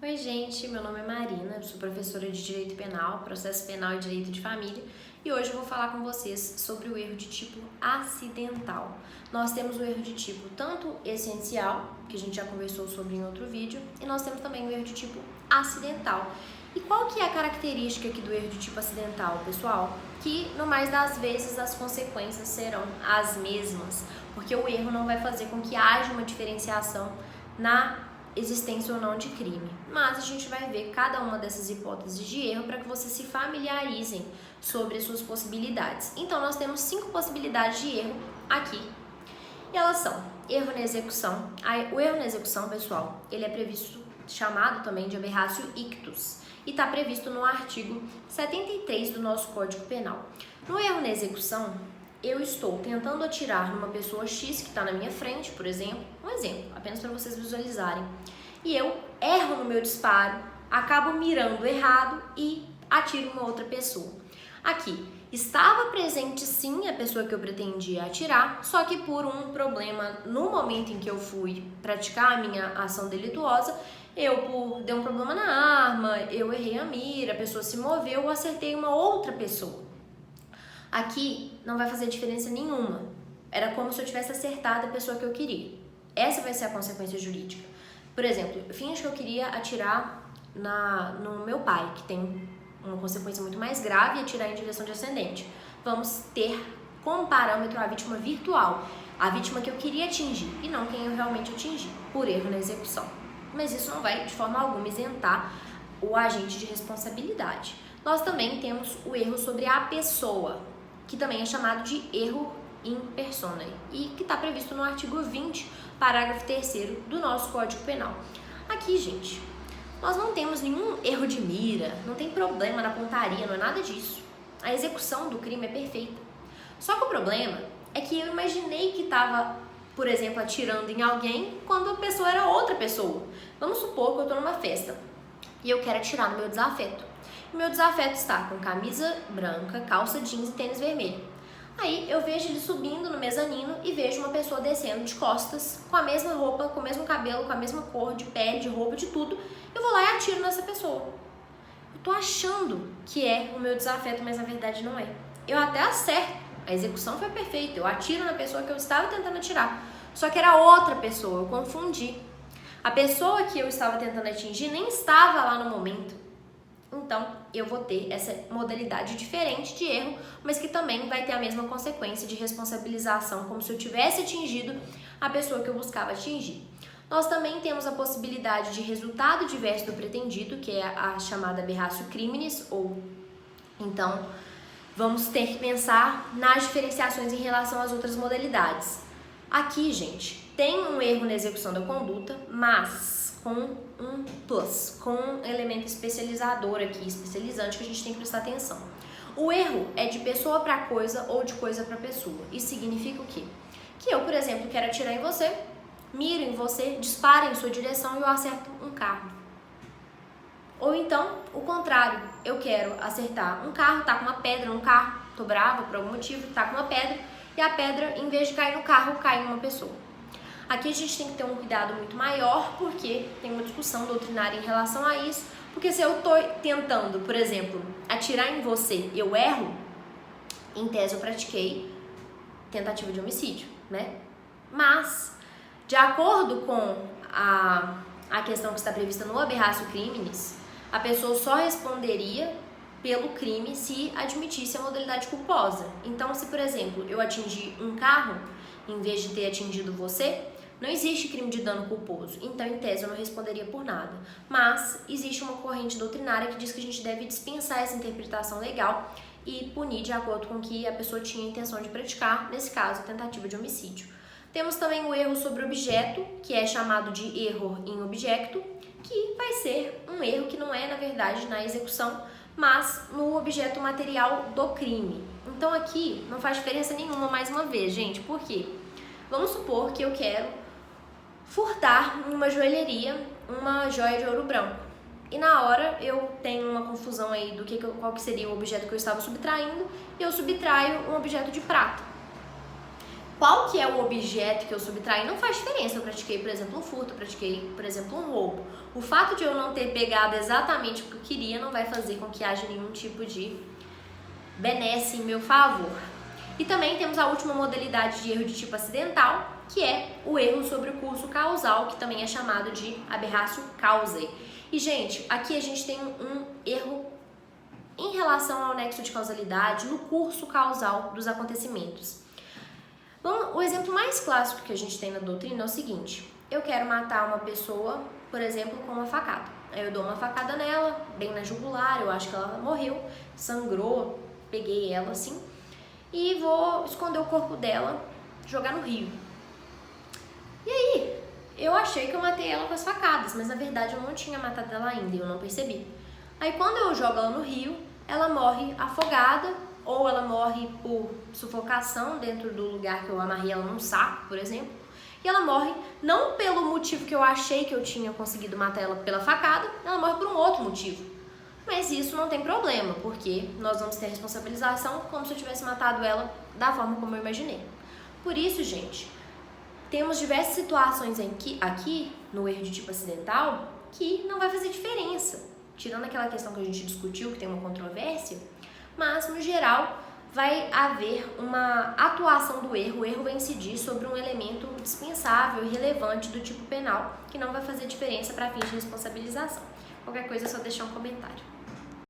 Oi, gente, meu nome é Marina, eu sou professora de Direito Penal, Processo Penal e Direito de Família e hoje eu vou falar com vocês sobre o erro de tipo acidental. Nós temos o erro de tipo tanto essencial, que a gente já conversou sobre em outro vídeo, e nós temos também o erro de tipo acidental. E qual que é a característica aqui do erro de tipo acidental, pessoal? Que, no mais das vezes, as consequências serão as mesmas, porque o erro não vai fazer com que haja uma diferenciação na existência ou não de crime. Mas a gente vai ver cada uma dessas hipóteses de erro para que vocês se familiarizem sobre as suas possibilidades. Então, nós temos 5 possibilidades de erro aqui. E elas são erro na execução. O erro na execução, pessoal, ele é previsto, chamado também de aberratio ictus, e está previsto no artigo 73 do nosso Código Penal. No erro na execução, eu estou tentando atirar numa pessoa X que está na minha frente, por exemplo, apenas para vocês visualizarem, e eu erro no meu disparo, acabo mirando errado e atiro uma outra pessoa. Aqui, estava presente sim a pessoa que eu pretendia atirar, só que por um problema no momento em que eu fui praticar a minha ação delituosa, deu um problema na arma, eu errei a mira, a pessoa se moveu, eu acertei uma outra pessoa. Aqui não vai fazer diferença nenhuma. Era como se eu tivesse acertado a pessoa que eu queria. Essa vai ser a consequência jurídica. Por exemplo, finge que eu queria atirar no meu pai, que tem uma consequência muito mais grave, e atirar em direção de ascendente. Vamos ter como parâmetro a vítima virtual, a vítima que eu queria atingir e não quem eu realmente atingi, por erro na execução. Mas isso não vai de forma alguma isentar o agente de responsabilidade. Nós também temos o erro sobre a pessoa, que também é chamado de erro in personae e que está previsto no artigo 20, parágrafo 3º do nosso Código Penal. Aqui, gente, nós não temos nenhum erro de mira, não tem problema na pontaria, não é nada disso. A execução do crime é perfeita. Só que o problema é que eu imaginei que estava, por exemplo, atirando em alguém quando a pessoa era outra pessoa. Vamos supor que eu estou numa festa e eu quero atirar no meu desafeto. O meu desafeto está com camisa branca, calça jeans e tênis vermelho. Aí eu vejo ele subindo no mezanino e vejo uma pessoa descendo de costas, com a mesma roupa, com o mesmo cabelo, com a mesma cor de pele, de roupa, de tudo. Eu vou lá e atiro nessa pessoa. Eu tô achando que é o meu desafeto, mas na verdade não é. Eu até acerto, a execução foi perfeita, eu atiro na pessoa que eu estava tentando atirar. Só que era outra pessoa, eu confundi. A pessoa que eu estava tentando atingir nem estava lá no momento. Então, eu vou ter essa modalidade diferente de erro, mas que também vai ter a mesma consequência de responsabilização, como se eu tivesse atingido a pessoa que eu buscava atingir. Nós também temos a possibilidade de resultado diverso do pretendido, que é a chamada aberratio criminis, então, vamos ter que pensar nas diferenciações em relação às outras modalidades. Aqui, gente, tem um erro na execução da conduta, mas com um plus, com um elemento especializador aqui, especializante, que a gente tem que prestar atenção. O erro é de pessoa para coisa ou de coisa para pessoa. Isso significa o quê? Que eu, por exemplo, quero atirar em você, miro em você, disparo em sua direção e eu acerto um carro. Ou então, o contrário, eu quero acertar um carro, tá com uma pedra no carro, tô brava por algum motivo, tá com uma pedra, e a pedra, em vez de cair no carro, cai em uma pessoa. Aqui a gente tem que ter um cuidado muito maior, porque tem uma discussão doutrinária em relação a isso, porque se eu tô tentando, por exemplo, atirar em você e eu erro, em tese eu pratiquei tentativa de homicídio, né? Mas, de acordo com a questão que está prevista no aberratio criminis, a pessoa só responderia pelo crime se admitisse a modalidade culposa. Então, se, por exemplo, eu atingir um carro, em vez de ter atingido você, não existe crime de dano culposo, então em tese eu não responderia por nada. Mas existe uma corrente doutrinária que diz que a gente deve dispensar essa interpretação legal e punir de acordo com o que a pessoa tinha a intenção de praticar, nesse caso, tentativa de homicídio. Temos também o erro sobre objeto, que é chamado de erro in objecto, que vai ser um erro que não é, na verdade, na execução, mas no objeto material do crime. Então aqui não faz diferença nenhuma, mais uma vez, gente. Por quê? Vamos supor que eu quero furtar numa joalheria uma joia de ouro branco. E na hora eu tenho uma confusão aí do qual que seria o objeto que eu estava subtraindo, e eu subtraio um objeto de prata. qual que é o objeto que eu subtraí não faz diferença. Eu pratiquei, por exemplo, um furto, eu pratiquei, por exemplo, um roubo. O fato de eu não ter pegado exatamente o que eu queria não vai fazer com que haja nenhum tipo de benesse em meu favor. E também temos a última modalidade de erro de tipo acidental, que é o erro sobre o curso causal, que também é chamado de aberratio causae. E, gente, aqui a gente tem um erro em relação ao nexo de causalidade no curso causal dos acontecimentos. Bom, o exemplo mais clássico que a gente tem na doutrina é o seguinte: eu quero matar uma pessoa, por exemplo, com uma facada. Aí eu dou uma facada nela, bem na jugular, eu acho que ela morreu, sangrou, peguei ela assim, e vou esconder o corpo dela, jogar no rio. E aí, eu achei que eu matei ela com as facadas, mas na verdade eu não tinha matado ela ainda e eu não percebi. Aí quando eu jogo ela no rio, ela morre afogada, ou ela morre por sufocação dentro do lugar que eu amarrei ela num saco, por exemplo. E ela morre não pelo motivo que eu achei que eu tinha conseguido matar ela pela facada, ela morre por um outro motivo. Mas isso não tem problema, porque nós vamos ter a responsabilização como se eu tivesse matado ela da forma como eu imaginei. Por isso, gente, temos diversas situações aqui no erro de tipo acidental que não vai fazer diferença. Tirando aquela questão que a gente discutiu, que tem uma controvérsia, mas no geral vai haver uma atuação do erro. O erro vai incidir sobre um elemento dispensável e relevante do tipo penal, que não vai fazer diferença para fins de responsabilização. Qualquer coisa é só deixar um comentário.